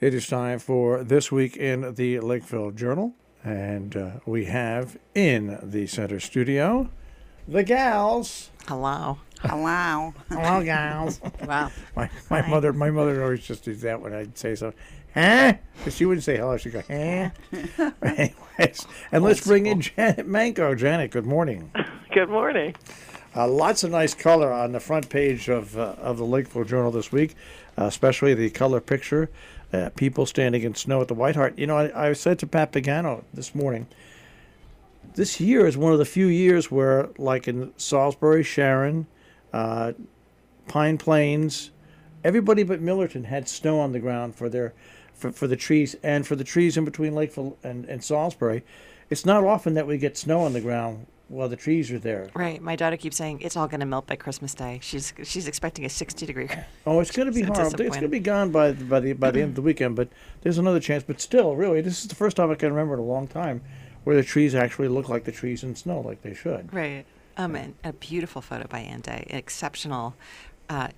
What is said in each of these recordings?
It is time for This Week in the Lakeville Journal, and we have in the center studio the gals. Hello. Hello. Hello, gals. Wow. My mother always just did that when I'd say something. Huh? But she wouldn't say hello. She'd go, huh? Anyways, and let's bring in Janet Manco. Janet, good morning. Good morning. Lots of nice color on the front page of the Lakeville Journal this week, especially the color picture. People standing in snow at the White Hart. You know, I said to Pat Pagano this morning, this year is one of the few years where, like in Salisbury, Sharon, Pine Plains, everybody but Millerton had snow on the ground for the trees, and for the trees in between Lakeville and Salisbury. It's not often that we get snow on the ground while the trees are there. Right. My daughter keeps saying it's all going to melt by Christmas Day. She's expecting a 60-degree. Oh, it's going to be horrible. It's going to be gone by the end of the weekend, but there's another chance. But still, really, this is the first time I can remember in a long time where the trees actually look like the trees in snow, like they should. Right. And a beautiful photo by Ann Day. An exceptional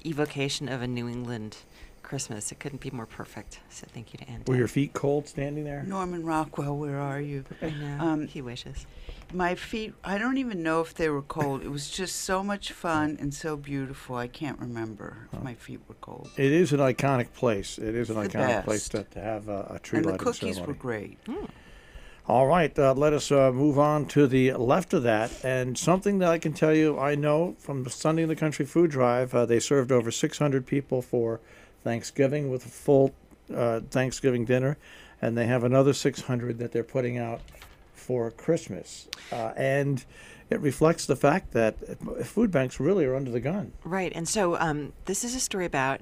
evocation of a New England Christmas. It couldn't be more perfect. So thank you to Ann Day. Were your feet cold standing there? Norman Rockwell, where are you? I know. He wishes. My feet, I don't even know if they were cold. It was just so much fun and so beautiful. I can't remember if my feet were cold. It is an iconic place. It is an The iconic place best. to have a tree And the lighting cookies ceremony. were great. All right, let us move on to the left of that. And something that I can tell you, I know from the Sunday in the Country food drive, they served over 600 people for Thanksgiving with a full Thanksgiving dinner. And they have another 600 that they're putting out for Christmas. And it reflects the fact that food banks really are under the gun. Right. And so this is a story about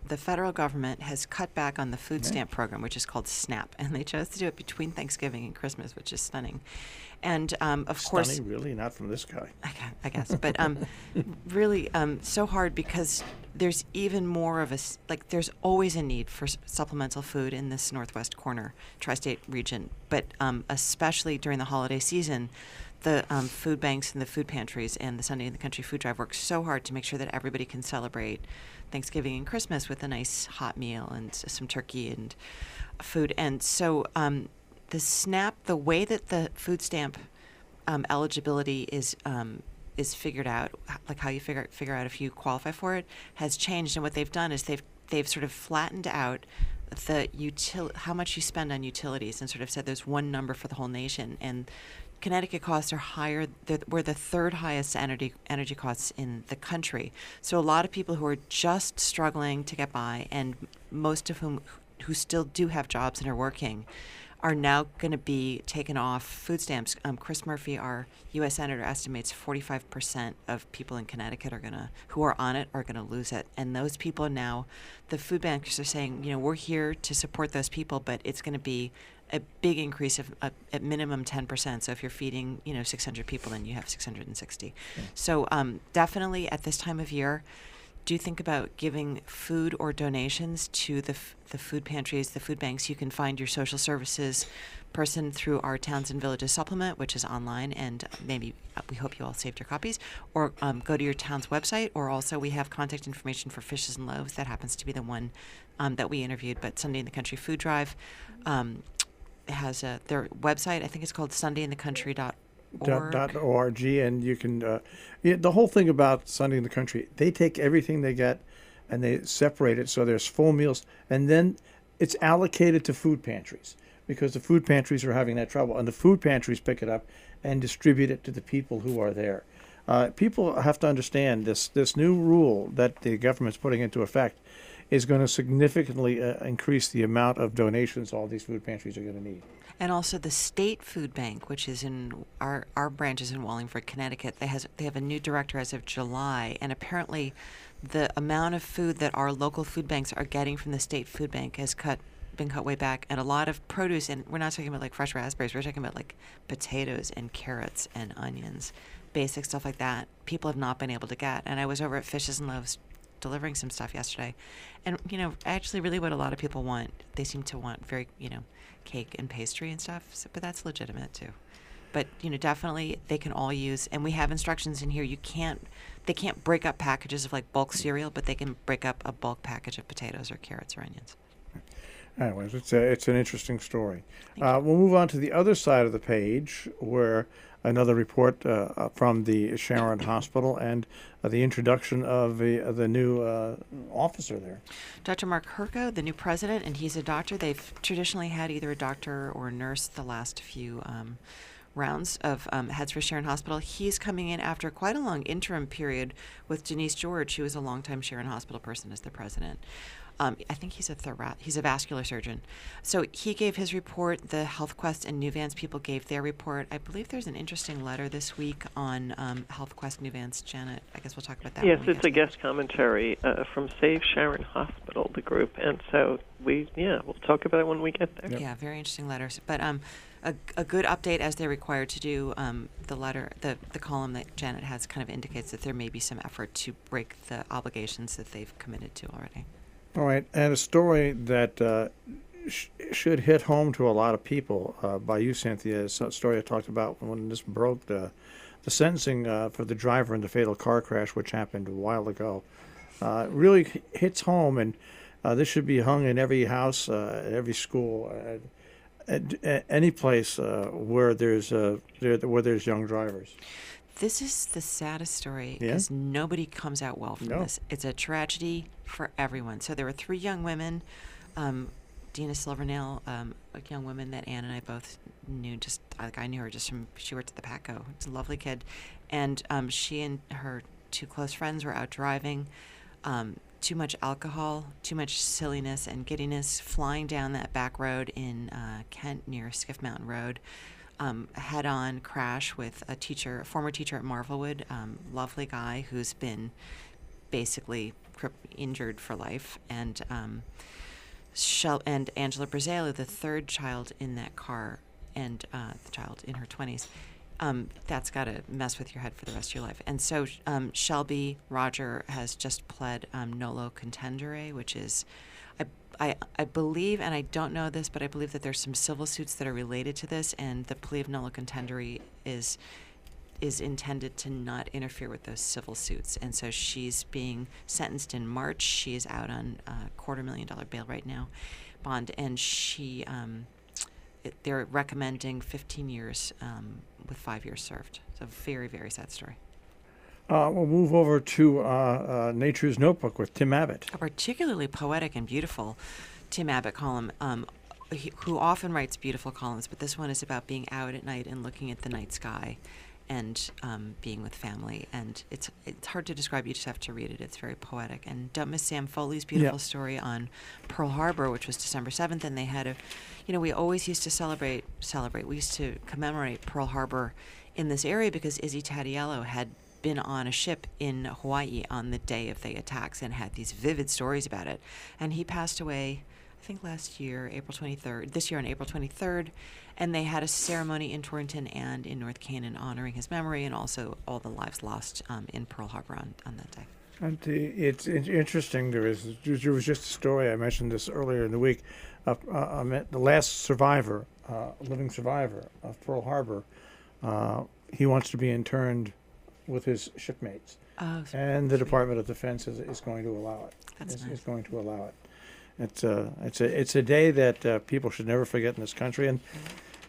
the federal government has cut back on the food stamp program, which is called SNAP. And they chose to do it between Thanksgiving and Christmas, which is stunning. And of course, Stunning, really? Not from this guy. I guess. But really so hard because there's even more of there's always a need for supplemental food in this northwest corner, tri-state region. But especially during the holiday season, the food banks and the food pantries and the Sunday in the Country food drive work so hard to make sure that everybody can celebrate Thanksgiving and Christmas with a nice hot meal and some turkey and food. And so the SNAP, the way that the food stamp eligibility is figured out, like how you figure out if you qualify for it, has changed. And what they've done is they've sort of flattened out how much you spend on utilities and sort of said there's one number for the whole nation. And Connecticut costs are higher. We're the third highest energy costs in the country. So a lot of people who are just struggling to get by, and most of whom who still do have jobs and are working, are now going to be taken off food stamps. Chris Murphy, our U.S. Senator, estimates 45% of people in Connecticut who are on it are going to lose it. And those people now, the food bankers are saying, we're here to support those people, but it's going to be a big increase of at minimum 10%. So if you're feeding 600 people, then you have 660. So definitely at this time of year, do think about giving food or donations to the food pantries, the food banks. You can find your social services person through our Towns and Villages supplement, which is online, and maybe we hope you all saved your copies, or go to your town's website, or also we have contact information for Fishes and Loaves. That happens to be the one that we interviewed, but Sunday in the Country Food Drive has their website. I think it's called sundayinthecountry.org. .org, and you can the whole thing about Sunday in the Country, they take everything they get and they separate it so there's full meals, and then it's allocated to food pantries because the food pantries are having that trouble, and the food pantries pick it up and distribute it to the people who are there. People have to understand this new rule that the government's putting into effect is going to significantly increase the amount of donations all these food pantries are going to need. And also the state food bank, which is in our branches in Wallingford, Connecticut, they have a new director as of July, and apparently the amount of food that our local food banks are getting from the state food bank has been cut way back, and a lot of produce, and we're not talking about like fresh raspberries, we're talking about like potatoes and carrots and onions, basic stuff like that, people have not been able to get. And I was over at Fishes and Loaves delivering some stuff yesterday, and actually really what a lot of people want, they seem to want very cake and pastry and stuff, but that's legitimate too. But definitely they can all use, and we have instructions in here. They can't break up packages of like bulk cereal, but they can break up a bulk package of potatoes or carrots or onions. Anyways, it's an interesting story. We'll move on to the other side of the page, where another report from the Sharon Hospital and the introduction of the new officer there. Dr. Mark Herko, the new president, and he's a doctor. They've traditionally had either a doctor or a nurse the last few rounds of heads for Sharon Hospital. He's coming in after quite a long interim period with Denise George, who was a longtime Sharon Hospital person, as the president. I think he's a vascular surgeon. So he gave his report. The HealthQuest and Nuvance people gave their report. I believe there's an interesting letter this week on HealthQuest Nuvance. Janet, I guess we'll talk about that. Yes, it's a guest commentary from Save Sharon Hospital, the group, and so we'll talk about it when we get there. Yep. Yeah, very interesting letters. But a good update, as they're required to do. The letter, the column that Janet has kind of indicates that there may be some effort to break the obligations that they've committed to already. All right, and a story that should hit home to a lot of people by you, Cynthia, is a story I talked about when this broke, the sentencing for the driver in the fatal car crash, which happened a while ago. Really hits home, and this should be hung in every house, at every school, at any place where there's young drivers. This is the saddest story because nobody comes out well from this. It's a tragedy for everyone. So there were 3 young women, Dina Silvernail, a young woman that Ann and I both knew. I knew her just from, she worked at the Patco. It's a lovely kid. And she and her 2 close friends were out driving. Too much alcohol, too much silliness and giddiness, flying down that back road in Kent near Skiff Mountain Road. A head-on crash with a former teacher at Marvelwood, lovely guy who's been basically injured for life, and Angela Brazile, the 3rd child in that car, and the child in her 20s. That's got to mess with your head for the rest of your life. And so Shelby Roger has just pled nolo contendere, which is, I believe, and I don't know this, but I believe that there's some civil suits that are related to this, and the plea of nolo contendere is intended to not interfere with those civil suits. And so she's being sentenced in March. She is out on $250,000 bail right now, bond, and they're recommending 15 years with 5 years served. It's a very, very sad story. We'll move over to Nature's Notebook with Tim Abbott. A particularly poetic and beautiful Tim Abbott column, who often writes beautiful columns, but this one is about being out at night and looking at the night sky and being with family. And it's hard to describe. You just have to read it. It's very poetic. And don't miss Sam Foley's beautiful story on Pearl Harbor, which was December 7th. And they had we always used to celebrate. We used to commemorate Pearl Harbor in this area because Izzy Tatiello had been on a ship in Hawaii on the day of the attacks and had these vivid stories about it. And he passed away, I think last year, April 23rd, this year on April 23rd, and they had a ceremony in Torrington and in North Canaan honoring his memory and also all the lives lost in Pearl Harbor on that day. And it's interesting. There was just a story, I mentioned this earlier in the week, the last survivor, living survivor of Pearl Harbor. He wants to be interned with his shipmates, and the Department of Defense is going to allow it. That's nice. Is going to allow it. It's a day that people should never forget in this country,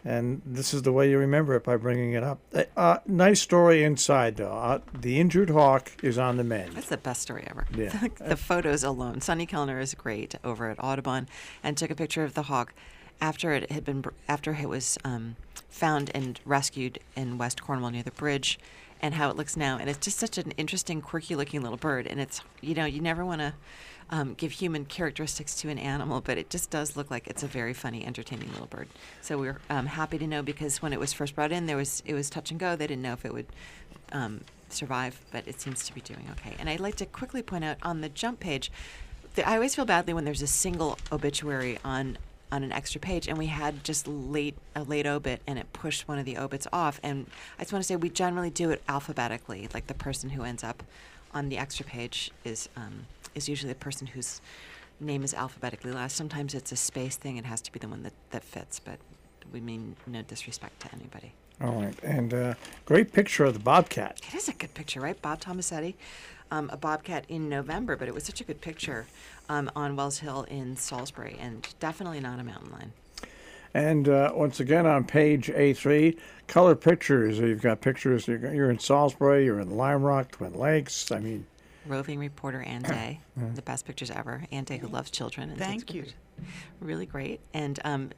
and this is the way you remember it, by bringing it up. Nice story inside, though. The injured hawk is on the mend. That's the best story ever. Yeah. The photos alone. Sonny Kellner is great over at Audubon, and took a picture of the hawk after it was found and rescued in West Cornwall near the bridge, and how it looks now. And it's just such an interesting, quirky-looking little bird. And it's, you never want to give human characteristics to an animal, but it just does look like it's a very funny, entertaining little bird. So we're happy to know, because when it was first brought in, it was touch and go. They didn't know if it would survive, but it seems to be doing okay. And I'd like to quickly point out on the Jump page, I always feel badly when there's a single obituary on an extra page, and we had just a late obit, and it pushed one of the obits off. And I just want to say we generally do it alphabetically, like the person who ends up on the extra page is usually the person whose name is alphabetically last. Sometimes it's a space thing. It has to be the one that fits, but we mean no disrespect to anybody. All right, and great picture of the bobcat. It is a good picture, right? Bob Tomasetti. a bobcat in November, but it was such a good picture on Wells Hill in Salisbury, and definitely not a mountain lion. And once again, on page A3, color pictures. You've got pictures. You're in Salisbury. You're in Lime Rock, Twin Lakes. I mean, Roving reporter Ann Day, the best pictures ever. Ann Day, who loves children. And Thank takes you. pictures. Really great, and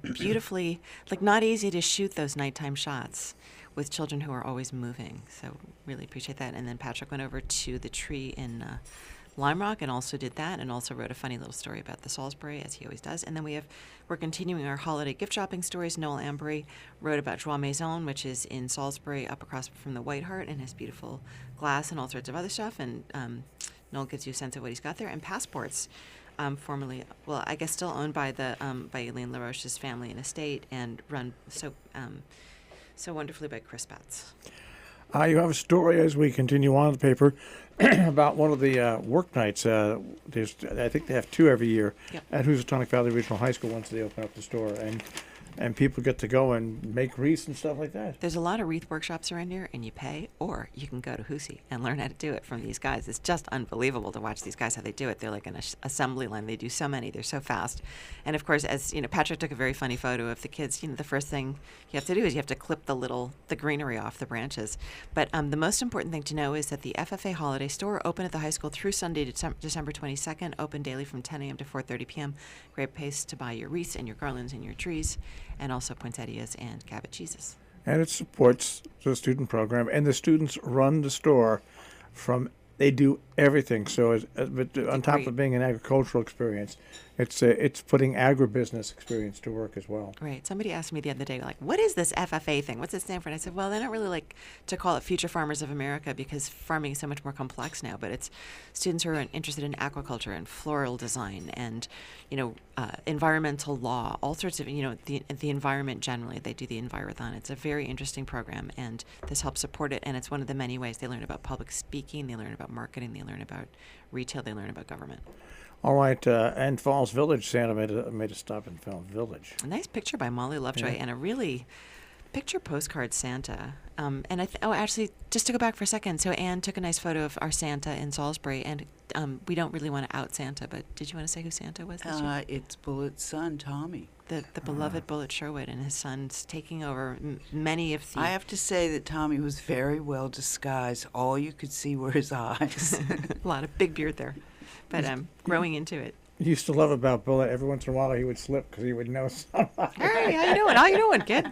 beautifully, like not easy to shoot those nighttime shots with children who are always moving. So really appreciate that. And then Patrick went over to the tree in Lime Rock and also did that, and also wrote a funny little story about the Salisbury, as he always does. And then we're continuing our holiday gift shopping stories. Noel Ambry wrote about Joie Maison, which is in Salisbury, up across from the White Hart, and has beautiful glass and all sorts of other stuff. And Noel gives you a sense of what he's got there. And Passports, formerly, well, I guess still owned by by Elaine LaRoche's family and estate, and run so wonderfully by Chris Batts. you have a story as we continue on the paper about one of the work nights. I think they have 2 every year Yep. at Housatonic Valley Regional High School once they open up the store, and people get to go and make wreaths and stuff like that. There's a lot of wreath workshops around here, and you pay, or you can go to Hoosie and learn how to do it from these guys. It's just unbelievable to watch these guys how they do it. They're like an assembly line. They do so many. They're so fast. And of course, as you know, Patrick took a very funny photo of the kids. You know, the first thing you have to do is you have to clip the greenery off the branches. But the most important thing to know is that the FFA Holiday Store open at the high school through Sunday, December 22nd, open daily from 10 a.m. to 4:30 p.m. Great place to buy your wreaths and your garlands and your trees, and also poinsettias and Cabot cheeses. And it supports the student program, and the students run the store they do everything. So but on top of being an agricultural experience, it's putting agribusiness experience to work as well. Right. Somebody asked me the other day, like, what is this FFA thing? What's it stand for? And I said, well, they don't really like to call it Future Farmers of America because farming is so much more complex now. But it's students who are interested in aquaculture and floral design and, environmental law, all sorts of, the environment generally. They do the Envirothon. It's a very interesting program, and this helps support it. And it's one of the many ways they learn about public speaking, they learn about marketing, they learn about retail, they learn about government. All right, and Falls Village, Santa made a stop in Falls Village. A nice picture by Molly Lovejoy, and a really picture postcard Santa. And actually, just to go back for a second, so Anne took a nice photo of our Santa in Salisbury, and we don't really want to out Santa, but did you want to say who Santa was this year? It's Bullet's son, Tommy. The beloved Bullet Sherwood, and his son's taking over many of the... I have to say that Tommy was very well disguised. All you could see were his eyes. A lot of big beard there, but growing into it. Used to love about Bullet. Every once in a while, he would slip because he would know somebody. Hey, how you doing? How you doing, kid?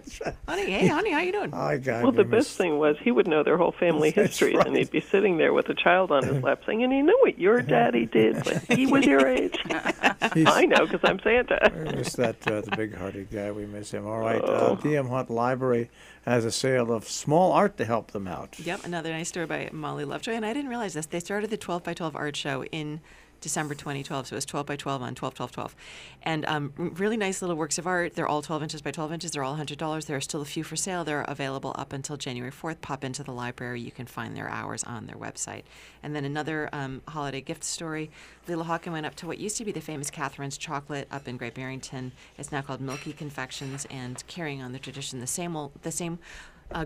Honey, how you doing? Oh, God, Well, the best thing was he would know their whole family That's histories, right. and he'd be sitting there with a child on his lap saying, and you know what your daddy did when he was your age? I know, because I'm Santa. We miss the big-hearted guy. We miss him. All right, Oh. DM Hunt Library has a sale of small art to help them out. Yep, another nice story by Molly Lovejoy, and I didn't realize this. They started the 12 by 12 art show in December 2012, so it was 12 by 12 on 12/12/12. And really nice little works of art. They're all 12 inches by 12 inches. They're all $100. There are still a few for sale. They're available up until January 4th. Pop into the library. You can find their hours on their website. And then another holiday gift story. Leela Hawken went up to what used to be the famous Catherine's Chocolate up in Great Barrington. It's now called Milky Confections, and carrying on the tradition. The same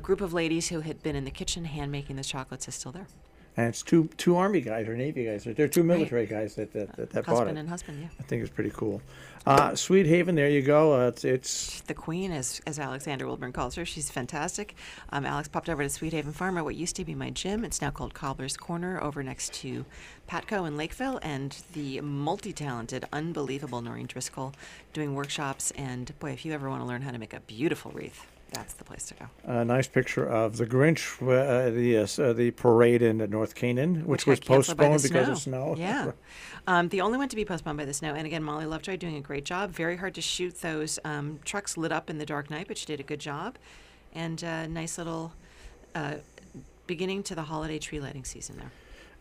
group of ladies who had been in the kitchen hand making the chocolates is still there. And it's two Army guys or Navy guys. They're 2 military guys that bought it. Husband and husband, yeah. I think it's pretty cool. Sweet Haven, there you go. It's The queen, as Alexander Wilburn calls her. She's fantastic. Alex popped over to Sweet Haven Farm at what used to be my gym. It's now called Cobbler's Corner over next to Patco in Lakeville, and the multi-talented, unbelievable Noreen Driscoll doing workshops. And boy, if you ever want to learn how to make a beautiful wreath, that's the place to go. a nice picture of the Grinch, the parade in North Canaan, which was got canceled by the postponed because of snow. Yeah. The only one to be postponed by the snow. And again, Molly Lovejoy doing a great job. Very hard to shoot those trucks lit up in the dark night, but she did a good job. And nice little beginning to the holiday tree lighting season there.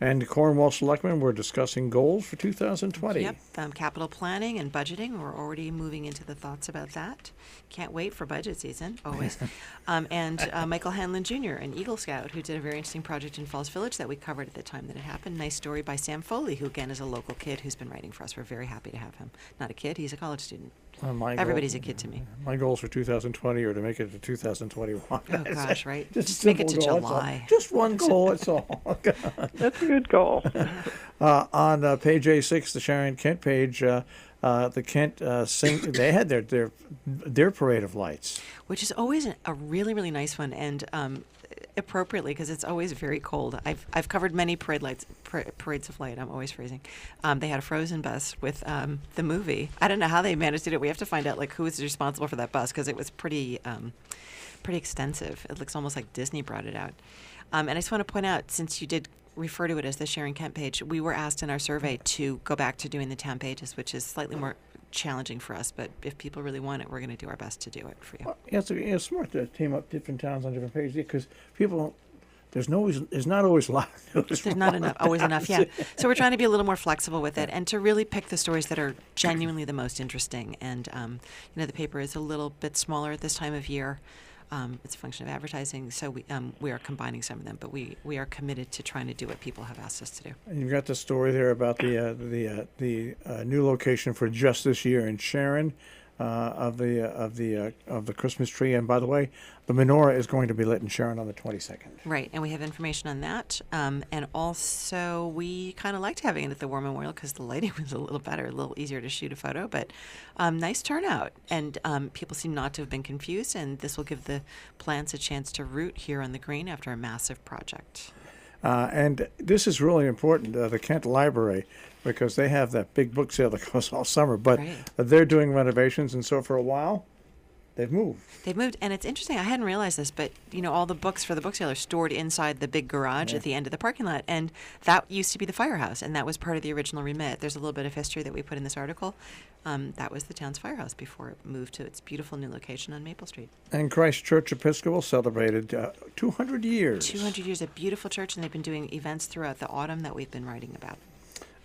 And Cornwall Selectmen, we're discussing goals for 2020. Yep, capital planning and budgeting. We're already moving into the thoughts about that. Can't wait for budget season, always. And Michael Hanlon Jr., an Eagle Scout, who did a very interesting project in Falls Village that we covered at the time that it happened. Nice story by Sam Foley, who again is a local kid who's been writing for us. We're very happy to have him. Not a kid, he's a college student. Everybody's a kid to me. My goals for 2020 are to make it to 2021. Oh gosh, right? Just make it to simple goal, that's all. July. Just one goal, that's all. That's a good goal. On page A6, the Sharon Kent page, the Kent they had their parade of lights, Which is always a really, really nice one, and appropriately, because it's always very cold. I've covered many parades of light. I'm always freezing. They had a frozen bus with the movie. I don't know how they managed to do it. We have to find out who was responsible for that bus, because it was pretty extensive. It looks almost like Disney brought it out. And I just want to point out, since you did refer to it as the Sharon Kent page, we were asked in our survey to go back to doing the town pages, which is slightly more challenging for us, but if people really want it, we're going to do our best to do it for you. It's smart to team up different towns on different pages, because people, there's not always a lot of news. There's not always enough, yeah. So we're trying to be a little more flexible with it, and to really pick the stories that are genuinely the most interesting. And the paper is a little bit smaller at this time of year. It's a function of advertising, so we are combining some of them, but we are committed to trying to do what people have asked us to do. And you've got the story there about the new location for just this year in Sharon, of the Christmas tree. And by the way, the menorah is going to be lit in Sharon on the 22nd. Right, and we have information on that. And also, we kind of liked having it at the War Memorial because the lighting was a little better, a little easier to shoot a photo, but nice turnout. And people seem not to have been confused, and this will give the plants a chance to root here on the green after a massive project. And this is really important, the Kent Library, because they have that big book sale that goes all summer, but Right. They're doing renovations, and so for a while, they've moved. They've moved, and it's interesting. I hadn't realized this, but all the books for the book sale are stored inside the big garage at the end of the parking lot, and that used to be the firehouse, and that was part of the original remit. There's a little bit of history that we put in this article. That was the town's firehouse before it moved to its beautiful new location on Maple Street. And Christ Church Episcopal celebrated 200 years. 200 years, a beautiful church, and they've been doing events throughout the autumn that we've been writing about.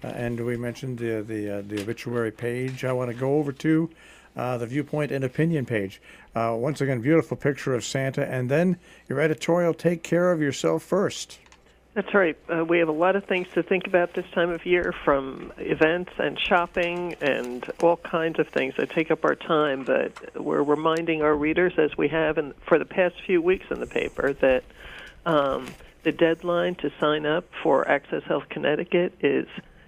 And we mentioned the obituary page. I want to go over to the Viewpoint and Opinion page. Once again, beautiful picture of Santa, and then your editorial, Take Care of Yourself First. That's right. We have a lot of things to think about this time of year, from events and shopping and all kinds of things that take up our time. But we're reminding our readers, as we have for the past few weeks in the paper, that the deadline to sign up for Access Health Connecticut is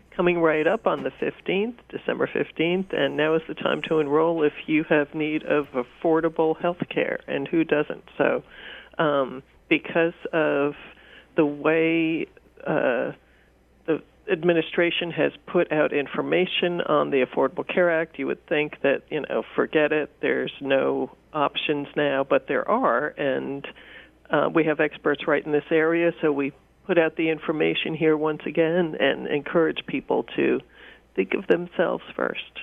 coming right up on the 15th, December 15th, and now is the time to enroll if you have need of affordable health care, and who doesn't? So because of the way the administration has put out information on the Affordable Care Act, you would think that, forget it, there's no options now, but there are, and we have experts right in this area, so we put out the information here once again and encourage people to think of themselves first.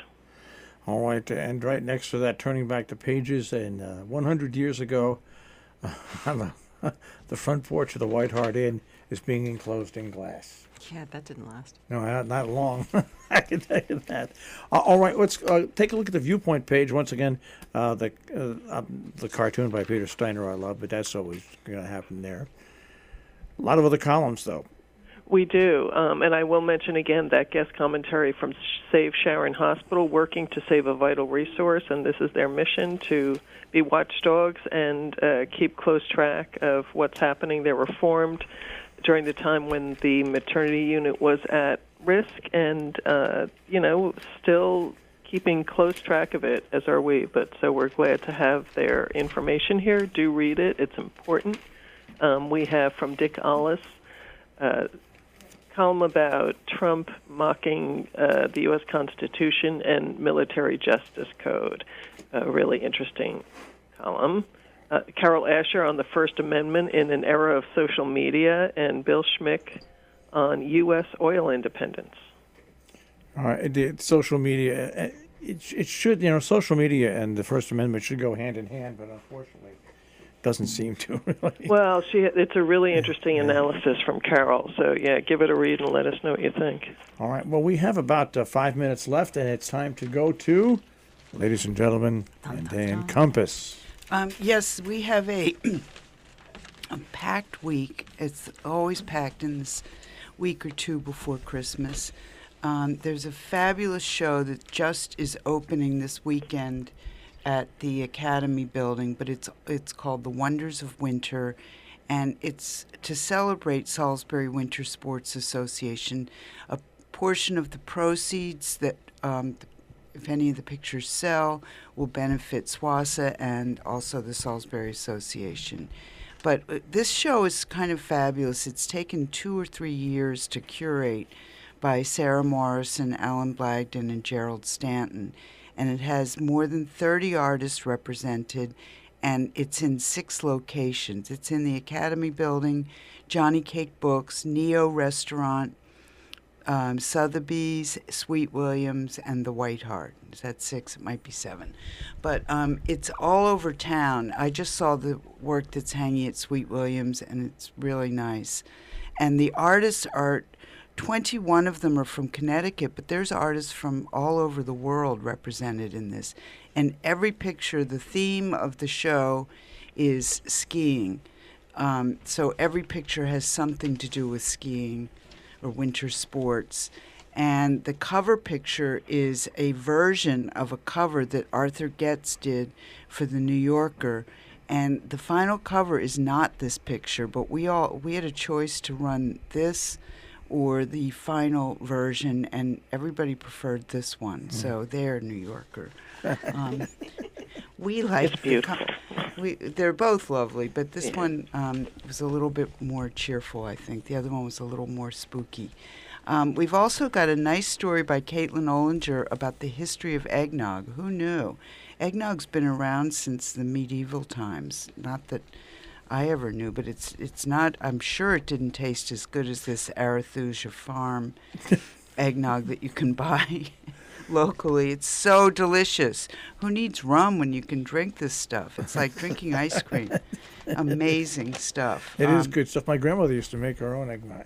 All right, and right next to that, turning back the pages, and 100 years ago, on the front porch of the White Hart Inn is being enclosed in glass. Yeah, that didn't last. No, not long. I can tell you that. All right, let's take a look at the Viewpoint page once again. The cartoon by Peter Steiner I love, but that's always going to happen there. A lot of other columns, though. We do, and I will mention again that guest commentary from Save Sharon Hospital, working to save a vital resource, and this is their mission, to be watchdogs and keep close track of what's happening. They were formed during the time when the maternity unit was at risk, and, still keeping close track of it, as are we. But so we're glad to have their information here. Do read it. It's important. We have from Dick Ollis column about Trump mocking the U.S. Constitution and military justice code. A really interesting column. Carol Asher on the First Amendment in an era of social media, and Bill Schmick on U.S. oil independence. All right, the social media, it should, social media and the First Amendment should go hand in hand, but unfortunately, doesn't seem to really. Well, it's a really interesting analysis from Carol. So, give it a read and let us know what you think. All right. Well, we have about 5 minutes left, and it's time to go to, ladies and gentlemen, and Dan Compass. Yes, we have a packed week. It's always packed in this week or two before Christmas. there's a fabulous show that just is opening this weekend at the Academy Building, but it's called The Wonders of Winter, and it's to celebrate Salisbury Winter Sports Association. A portion of the proceeds that, if any of the pictures sell, will benefit SWASA and also the Salisbury Association. But this show is kind of fabulous. It's taken 2 or 3 years to curate by Sarah Morrison, Alan Blagden, and Gerald Stanton. And it has more than 30 artists represented, and it's in 6 locations. It's in the Academy Building, Johnny Cake Books, Neo Restaurant, Sotheby's, Sweet Williams, and the White Hart. Is that 6? It might be 7. But it's all over town. I just saw the work that's hanging at Sweet Williams, and it's really nice. And the artists are 21 of them are from Connecticut, but there's artists from all over the world represented in this. And every picture, the theme of the show is skiing. So every picture has something to do with skiing or winter sports. And the cover picture is a version of a cover that Arthur Getz did for the New Yorker. And the final cover is not this picture, but we had a choice to run this or the final version, and everybody preferred this one. So they're New Yorker. We like It's beautiful. They're both lovely, but this one was a little bit more cheerful, I think. The other one was a little more spooky. We've also got a nice story by Caitlin Ollinger about the history of eggnog. Who knew? Eggnog's been around since the medieval times. Not that I ever knew, but it's not. I'm sure it didn't taste as good as this Arethusa Farm eggnog that you can buy locally. It's so delicious. Who needs rum when you can drink this stuff? It's like drinking ice cream. Amazing stuff. It is good stuff. My grandmother used to make her own eggnog.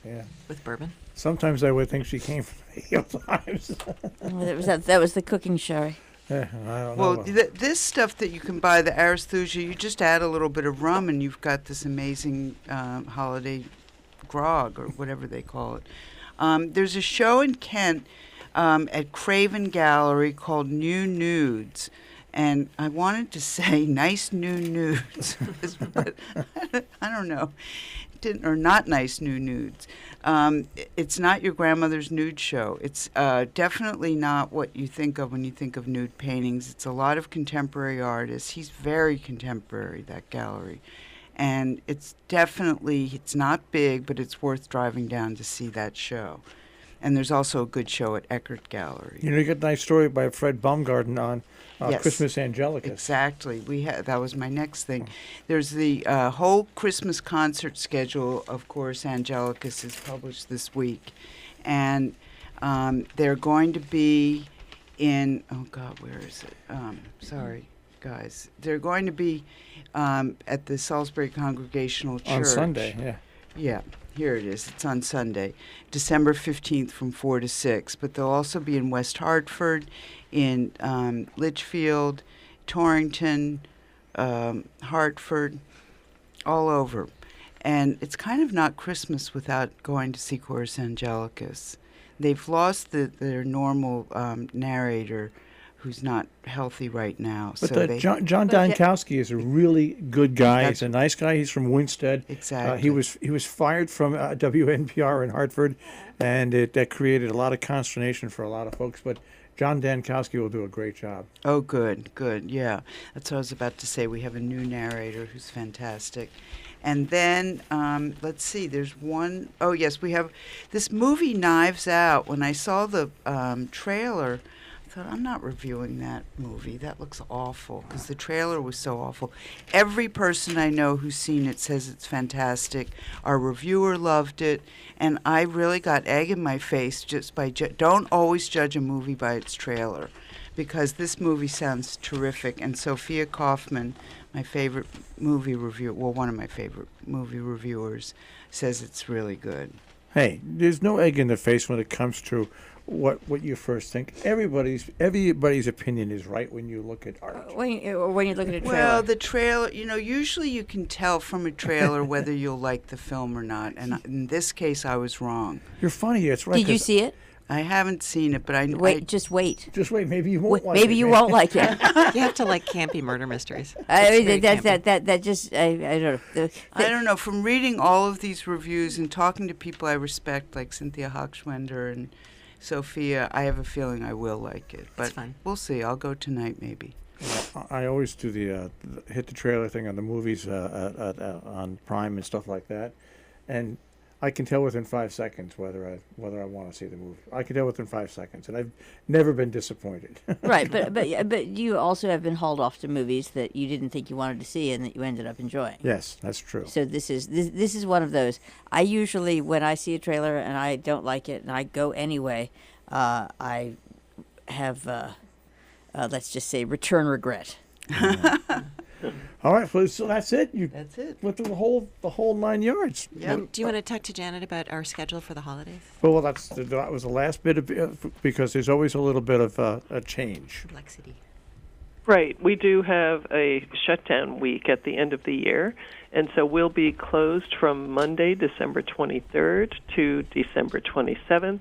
Yeah. With bourbon. Sometimes I would think she came from the Hill Times. That was the cooking sherry. Yeah, I don't Well, know. this stuff that you can buy, the Arethusa, you just add a little bit of rum and you've got this amazing holiday grog or whatever they call it. There's a show in Kent at Craven Gallery called New Nudes. And I wanted to say nice new nudes, but I don't know. Or not nice new nudes. It's not your grandmother's nude show. It's definitely not what you think of when you think of nude paintings. It's a lot of contemporary artists. He's very contemporary, that gallery. And it's not big, but it's worth driving down to see that show. And there's also a good show at Eckert Gallery. You get a nice story by Fred Baumgarten on Yes. Christmas Angelicus. Exactly. That was my next thing. There's the whole Christmas concert schedule, of course. Angelicus is published this week, and they're going to be in. Oh God, where is it? Sorry, guys. They're going to be at the Salisbury Congregational Church On Sunday. Yeah. Yeah, here it is. It's on Sunday, December 15th from 4 to 6. But they'll also be in West Hartford, in Litchfield, Torrington, Hartford, all over. And it's kind of not Christmas without going to see Chorus Angelicus. They've lost their normal narrator, who's not healthy right now. But John Dankowski is a really good guy. He's a nice guy. He's from Winstead. Exactly. He was fired from WNPR in Hartford, and that created a lot of consternation for a lot of folks. But John Dankowski will do a great job. Oh, good, yeah. That's what I was about to say. We have a new narrator who's fantastic. And then, let's see, there's one. Oh, yes, we have this movie, Knives Out. When I saw the trailer, I thought, I'm not reviewing that movie. That looks awful, because the trailer was so awful. Every person I know who's seen it says it's fantastic. Our reviewer loved it, and I really got egg in my face just by don't always judge a movie by its trailer, because this movie sounds terrific. And Sophia Kaufman, my favorite movie reviewer, well, one of my favorite movie reviewers, says it's really good. Hey, there's no egg in the face when it comes to what you first think. Everybody's opinion is right when you look at art. When you look at a trailer. Well, the trailer, usually you can tell from a trailer whether you'll like the film or not. And in this case, I was wrong. You're funny. It's right. Did you see it? I haven't seen it, but Wait, just wait. Just wait, maybe you won't like Maybe it. you won't like it. You have to like campy murder mysteries. I It's mean, very campy. that just I don't know. I don't know. From reading all of these reviews and talking to people I respect, like Cynthia Hochschwender and Sophia, I have a feeling I will like it. But fun. we'll see. I'll go tonight, maybe. I always do the hit the trailer thing on the movies on Prime and stuff like that, and I can tell within 5 seconds whether I want to see the movie. I can tell within 5 seconds, and I've never been disappointed. Right, but you also have been hauled off to movies that you didn't think you wanted to see and that you ended up enjoying. Yes, that's true. So this is one of those. I usually, when I see a trailer and I don't like it and I go anyway, I have let's just say return regret. All right, so that's it. That's it. Went through the whole 9 yards. Yeah. Do you want to talk to Janet about our schedule for the holidays? Well, that was the last bit of because there's always a little bit of a change. Complexity. Right. We do have a shutdown week at the end of the year, and so we'll be closed from Monday, December 23rd to December 27th,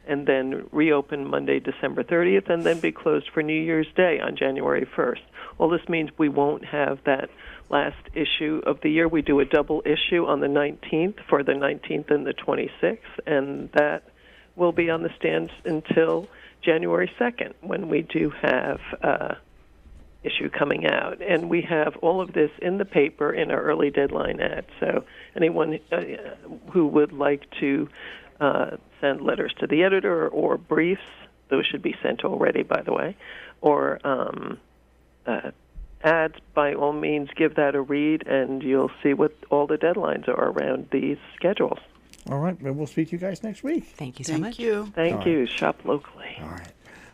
and then reopen Monday, December 30th, and then be closed for New Year's Day on January 1st. Well, this means we won't have that last issue of the year. We do a double issue on the 19th for the 19th and the 26th, and that will be on the stands until January 2nd when we do have issue coming out. And we have all of this in the paper in our early deadline ad. So anyone who would like to send letters to the editor or briefs, those should be sent already, by the way, or ads, by all means, give that a read, and you'll see what all the deadlines are around these schedules. All right, and we'll speak to you guys next week. Thank you so Thank much. you. Thank you. Shop locally. All right.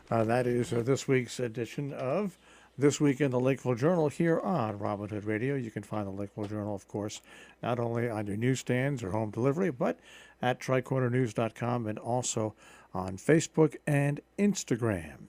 That is this week's edition of This Week in the Lakeville Journal here on Robin Hood Radio. You can find the Lakeville Journal, of course, not only on your newsstands or home delivery, but at tricornernews.com and also on Facebook and Instagram.